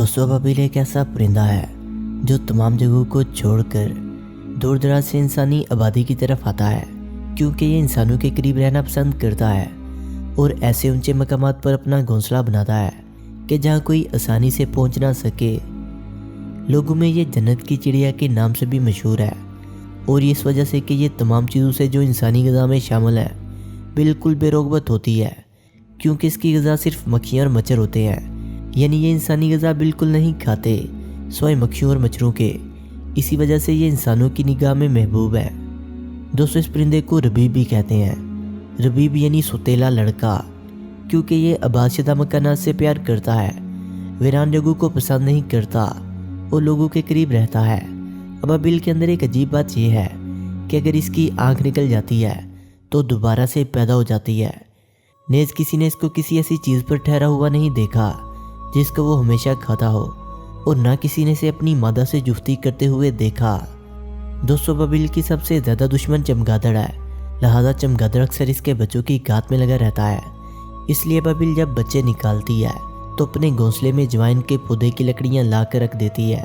دوستو ابابیل ایک ایسا پرندہ ہے جو تمام جگہوں کو چھوڑ کر دور دراز سے انسانی آبادی کی طرف آتا ہے، کیونکہ یہ انسانوں کے قریب رہنا پسند کرتا ہے اور ایسے اونچے مقامات پر اپنا گھونسلہ بناتا ہے کہ جہاں کوئی آسانی سے پہنچ نہ سکے۔ لوگوں میں یہ جنت کی چڑیا کے نام سے بھی مشہور ہے، اور اس وجہ سے کہ یہ تمام چیزوں سے جو انسانی غذا میں شامل ہے بالکل بے رغبت ہوتی ہے، کیونکہ اس کی غذا صرف مکھیاں اور مچھر ہوتے ہیں، یعنی یہ انسانی غذا بالکل نہیں کھاتے سوائے مکھیوں اور مچھروں کے۔ اسی وجہ سے یہ انسانوں کی نگاہ میں محبوب ہے۔ دوستو اس پرندے کو ربیب بھی کہتے ہیں۔ ربیب یعنی سوتیلا لڑکا، کیونکہ یہ آباد شدہ مکانات سے پیار کرتا ہے، ویران جگہوں کو پسند نہیں کرتا اور لوگوں کے قریب رہتا ہے۔ ابابیل کے اندر ایک عجیب بات یہ ہے کہ اگر اس کی آنکھ نکل جاتی ہے تو دوبارہ سے پیدا ہو جاتی ہے۔ نیز کسی نے اس کو کسی ایسی چیز پر ٹھہرا ہوا نہیں دیکھا جس کو وہ ہمیشہ کھاتا ہو، اور نہ کسی نے اسے اپنی مادہ سے جفتی کرتے ہوئے دیکھا۔ دوستو ابابیل کی سب سے زیادہ دشمن چمگادڑ ہے، لہذا چمگادڑ اکثر اس کے بچوں کی گھات میں لگا رہتا ہے۔ اس لیے ابابیل جب بچے نکالتی ہے تو اپنے گھونسلے میں جوائن کے پودے کی لکڑیاں لا کر رکھ دیتی ہے۔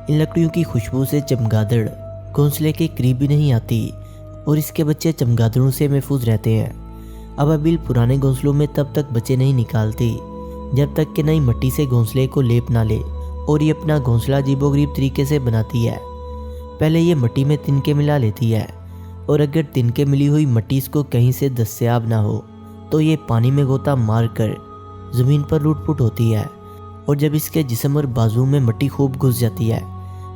ان لکڑیوں کی خوشبو سے چمگادڑ گھونسلے کے قریب بھی نہیں آتی اور اس کے بچے چمگادڑوں سے محفوظ رہتے ہیں۔ ابابیل پرانے گھونسلوں میں تب تک بچے نہیں نکالتی جب تک کہ نئی مٹی سے گھونسلے کو لیپ نہ لے، اور یہ اپنا گھونسلہ عجیب و غریب طریقے سے بناتی ہے۔ پہلے یہ مٹی میں تنکے ملا لیتی ہے، اور اگر تنکے ملی ہوئی مٹی اس کو کہیں سے دستیاب نہ ہو تو یہ پانی میں غوطہ مار کر زمین پر لوٹ پوٹ ہوتی ہے، اور جب اس کے جسم اور بازو میں مٹی خوب گھس جاتی ہے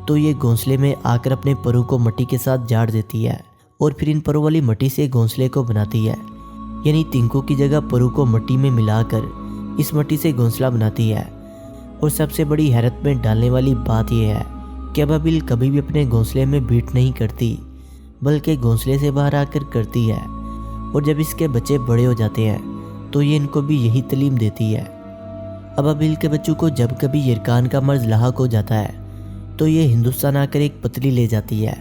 تو یہ گھونسلے میں آ کر اپنے پروں کو مٹی کے ساتھ جاڑ دیتی ہے، اور پھر ان پروں والی مٹی سے گھونسلے کو بناتی ہے، یعنی تنکوں کی جگہ پروں کو مٹی میں ملا کر اس مٹی سے گھونسلہ بناتی ہے۔ اور سب سے بڑی حیرت میں ڈالنے والی بات یہ ہے کہ ابابیل کبھی بھی اپنے گھونسلے میں بیٹھ نہیں کرتی، بلکہ گھونسلے سے باہر آ کر کرتی ہے، اور جب اس کے بچے بڑے ہو جاتے ہیں تو یہ ان کو بھی یہی تعلیم دیتی ہے۔ ابابیل کے بچوں کو جب کبھی یرکان کا مرض لاحق ہو جاتا ہے تو یہ ہندوستان آ کر ایک پتلی لے جاتی ہے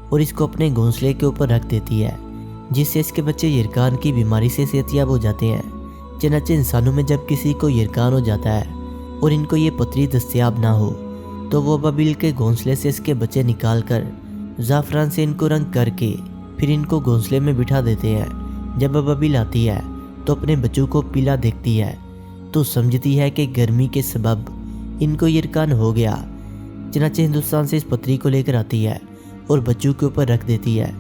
اور اس کو اپنے گھونسلے کے اوپر رکھ دیتی ہے، جس سے اس کے بچے یرکان کی بیماری سے صحت یاب ہو جاتے ہیں۔ چنانچہ انسانوں میں جب کسی کو یرکان ہو جاتا ہے اور ان کو یہ پتری دستیاب نہ ہو تو وہ ابابیل کے گھونسلے سے اس کے بچے نکال کر زعفران سے ان کو رنگ کر کے پھر ان کو گھونسلے میں بٹھا دیتے ہیں۔ جب ابابیل آتی ہے تو اپنے بچوں کو پیلا دیکھتی ہے تو سمجھتی ہے کہ گرمی کے سبب ان کو یرکان ہو گیا، چنانچہ ہندوستان سے اس پتری کو لے کر آتی ہے اور بچوں کے اوپر رکھ دیتی ہے،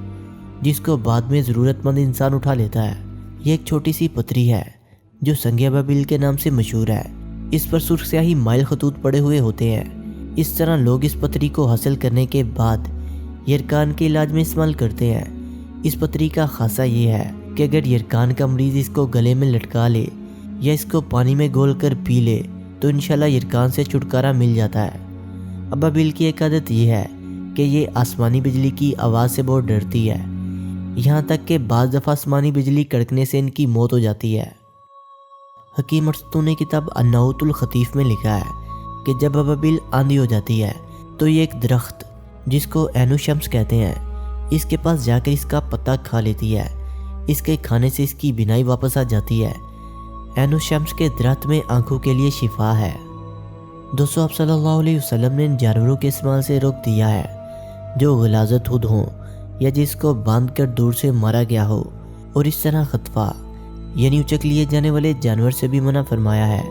جس کو بعد میں ضرورت مند انسان اٹھا لیتا ہے۔ یہ ایک چھوٹی سی پتری ہے جو سنگ ابابیل کے نام سے مشہور ہے۔ اس پر سرخ سیاہی مائل خطوط پڑے ہوئے ہوتے ہیں۔ اس طرح لوگ اس پتری کو حاصل کرنے کے بعد یرکان کے علاج میں استعمال کرتے ہیں۔ اس پتری کا خاصہ یہ ہے کہ اگر یرکان کا مریض اس کو گلے میں لٹکا لے یا اس کو پانی میں گھول کر پی لے تو انشاءاللہ یرکان سے چھٹکارا مل جاتا ہے۔ ابابیل کی ایک عادت یہ ہے کہ یہ آسمانی بجلی کی آواز سے بہت ڈرتی ہے، یہاں تک کہ بعض دفعہ آسمانی بجلی کڑکنے سے ان کی موت ہو جاتی ہے۔ حکیم ارسطو نے کتاب النوۃ الخطیف میں لکھا ہے کہ جب ابابیل آندھی ہو جاتی ہے تو یہ ایک درخت جس کو عین الشمس کہتے ہیں اس کے پاس جا کر اس کا پتا کھا لیتی ہے۔ اس کے کھانے سے اس کی بینائی واپس آ جاتی ہے۔ عین الشمس کے درخت میں آنکھوں کے لیے شفا ہے۔ دوستو آپ صلی اللہ علیہ وسلم نے ان جانوروں کے استعمال سے روک دیا ہے جو غلاظت خود ہوں یا جس کو باندھ کر دور سے مارا گیا ہو، اور اس طرح خطفہ یعنی اچک لیے جانے والے جانور سے بھی منع فرمایا ہے۔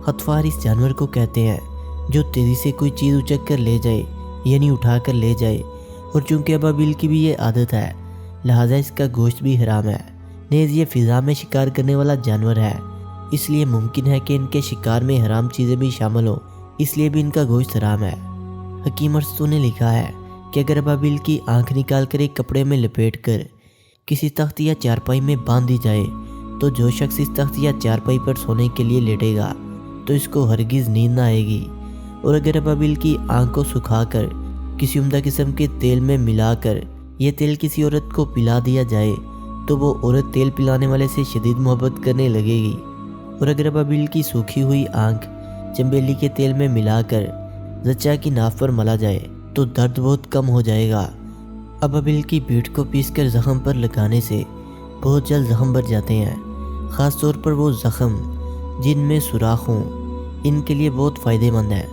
خطفار اس جانور کو کہتے ہیں جو تیزی سے کوئی چیز اچک کر لے جائے یعنی اٹھا کر لے جائے، اور چونکہ ابابیل کی بھی یہ عادت ہے لہٰذا اس کا گوشت بھی حرام ہے۔ نیز یہ فضا میں شکار کرنے والا جانور ہے، اس لیے ممکن ہے کہ ان کے شکار میں حرام چیزیں بھی شامل ہوں، اس لیے بھی ان کا گوشت حرام ہے۔ حکیم ارسطو نے لکھا ہے کہ اگر ابابیل کی آنکھ نکال کر ایک کپڑے میں لپیٹ کر کسی تخت یا چارپائی میں باندھ دی جائے تو جو شخص اس تخت یا چارپائی پر سونے کے لیے لیٹے گا تو اس کو ہرگز نیند نہ آئے گی، اور اگر ابابیل کی آنکھ کو سکھا کر کسی عمدہ قسم کے تیل میں ملا کر یہ تیل کسی عورت کو پلا دیا جائے تو وہ عورت تیل پلانے والے سے شدید محبت کرنے لگے گی، اور اگر ابابیل کی سوکھی ہوئی آنکھ چنبیلی کے تیل میں ملا کر زچہ کی ناف پر ملا جائے تو درد بہت کم ہو جائے گا۔ ابابیل کی پیٹھ کو پیس کر زخم پر لگانے سے بہت جلد زخم بھر جاتے ہیں، خاص طور پر وہ زخم جن میں سوراخ ہوں، ان کے لیے بہت فائدہ مند ہے۔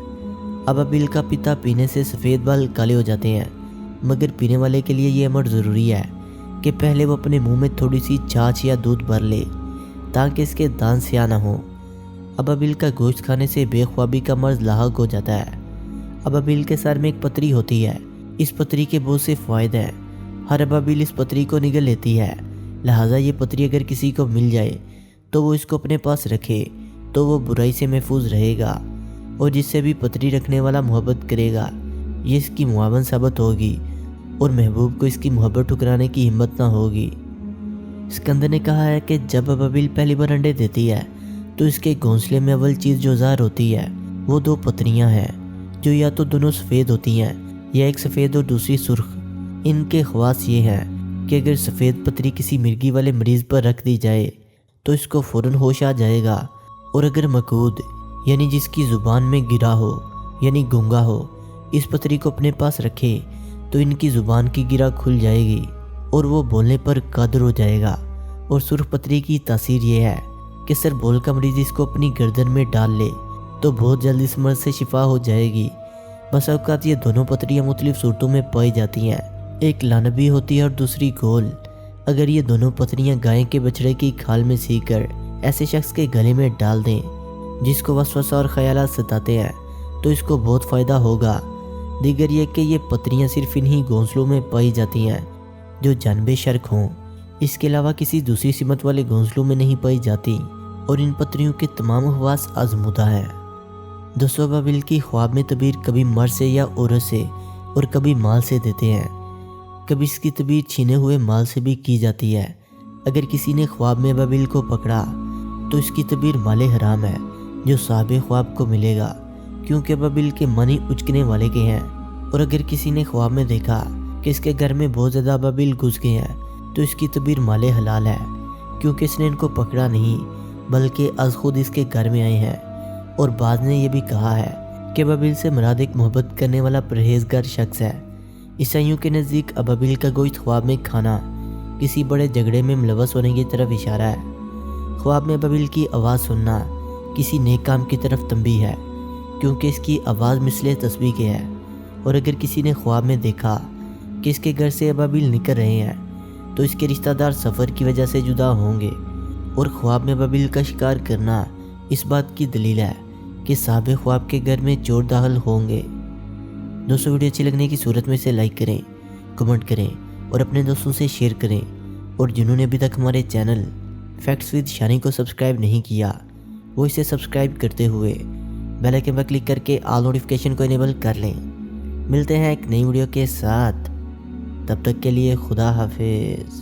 ابابیل کا پتا پینے سے سفید بال کالے ہو جاتے ہیں، مگر پینے والے کے لیے یہ امر ضروری ہے کہ پہلے وہ اپنے منہ میں تھوڑی سی چھاچھ یا دودھ بھر لے تاکہ اس کے دانت سیاہ نہ ہوں۔ ابابیل کا گوشت کھانے سے بے خوابی کا مرض لاحق ہو جاتا ہے۔ ابابیل کے سر میں ایک پتری ہوتی ہے، اس پتری کے بہت سے فوائد ہیں۔ ہر ابابیل اس پتری کو نگل لیتی ہے، لہٰذا یہ پتری اگر کسی کو مل جائے تو وہ اس کو اپنے پاس رکھے تو وہ برائی سے محفوظ رہے گا، اور جس سے بھی پتری رکھنے والا محبت کرے گا یہ اس کی معاون ثابت ہوگی اور محبوب کو اس کی محبت ٹھکرانے کی ہمت نہ ہوگی۔ اسکندر نے کہا ہے کہ جب ابابیل پہلی بار انڈے دیتی ہے تو اس کے گھونسلے میں اول چیز جو ظاہر ہوتی ہے وہ 2 پتریاں ہیں، جو یا تو دونوں سفید ہوتی ہیں یا ایک سفید اور دوسری سرخ۔ ان کے خواص یہ ہیں کہ اگر سفید پتری کسی مرگی والے مریض پر رکھ دی جائے تو اس کو فوراً ہوش آ جائے گا، اور اگر مقعود یعنی جس کی زبان میں گرا ہو یعنی گونگا ہو اس پتری کو اپنے پاس رکھے تو ان کی زبان کی گرا کھل جائے گی اور وہ بولنے پر قادر ہو جائے گا۔ اور سرخ پتری کی تاثیر یہ ہے کہ سر بول کا مریض اس کو اپنی گردن میں ڈال لے تو بہت جلد اس مرض سے شفا ہو جائے گی۔ بس اوقات یہ دونوں پتریاں مختلف صورتوں میں پائی جاتی ہیں، ایک لانبی ہوتی ہے اور دوسری گول۔ اگر یہ دونوں پتریاں گائے کے بچڑے کی کھال میں سی کر ایسے شخص کے گلے میں ڈال دیں جس کو وسوسہ اور خیالات ستاتے ہیں تو اس کو بہت فائدہ ہوگا۔ دیگر یہ کہ یہ پتریاں صرف انہی گھونسلوں میں پائی جاتی ہیں جو جانب شرق ہوں، اس کے علاوہ کسی دوسری سمت والے گھونسلوں میں نہیں پائی جاتی، اور ان پتریوں کے تمام خواص آزمودہ ہیں۔ دوستو، ابابیل کی خواب میں تعبیر کبھی مرد سے یا عورت سے اور کبھی مال سے دیتے ہیں، کبھی اس کی تعبیر چھینے ہوئے مال سے بھی کی جاتی ہے۔ اگر کسی نے خواب میں ابابیل کو پکڑا تو اس کی تعبیر مال حرام ہے جو صاحب خواب کو ملے گا، کیونکہ ابابیل کے معنی اچکنے والے کے ہیں۔ اور اگر کسی نے خواب میں دیکھا کہ اس کے گھر میں بہت زیادہ ابابیل گھس گئے ہیں تو اس کی تعبیر مال حلال ہے، کیونکہ اس نے ان کو پکڑا نہیں بلکہ از خود اس کے گھر میں آئے ہیں۔ اور بعض نے یہ بھی کہا ہے کہ ابابیل سے مراد ایک محبت کرنے والا پرہیزگار شخص ہے۔ عیسائیوں کے نزدیک ابابیل کا گوشت خواب میں کھانا کسی بڑے جھگڑے میں ملوث ہونے کی طرف اشارہ ہے۔ خواب میں ابابیل کی آواز سننا کسی نیک کام کی طرف تنبیہ ہے، کیونکہ اس کی آواز مثل تسبیح کے ہے۔ اور اگر کسی نے خواب میں دیکھا کہ اس کے گھر سے ابابیل نکل رہے ہیں تو اس کے رشتہ دار سفر کی وجہ سے جدا ہوں گے، اور خواب میں ابابیل کا شکار کرنا اس بات کی دلیل ہے کہ صاحب خواب کے گھر میں چور داخل ہوں گے۔ دوستو، ویڈیو اچھی لگنے کی صورت میں اسے لائک کریں، کمنٹ کریں اور اپنے دوستوں سے شیئر کریں، اور جنہوں نے ابھی تک ہمارے چینل فیکٹس ود شانی کو سبسکرائب نہیں کیا وہ اسے سبسکرائب کرتے ہوئے بیل آئکن پر کلک کر کے آل نوٹیفیکیشن کو انیبل کر لیں۔ ملتے ہیں ایک نئی ویڈیو کے ساتھ، تب تک کے لیے خدا حافظ۔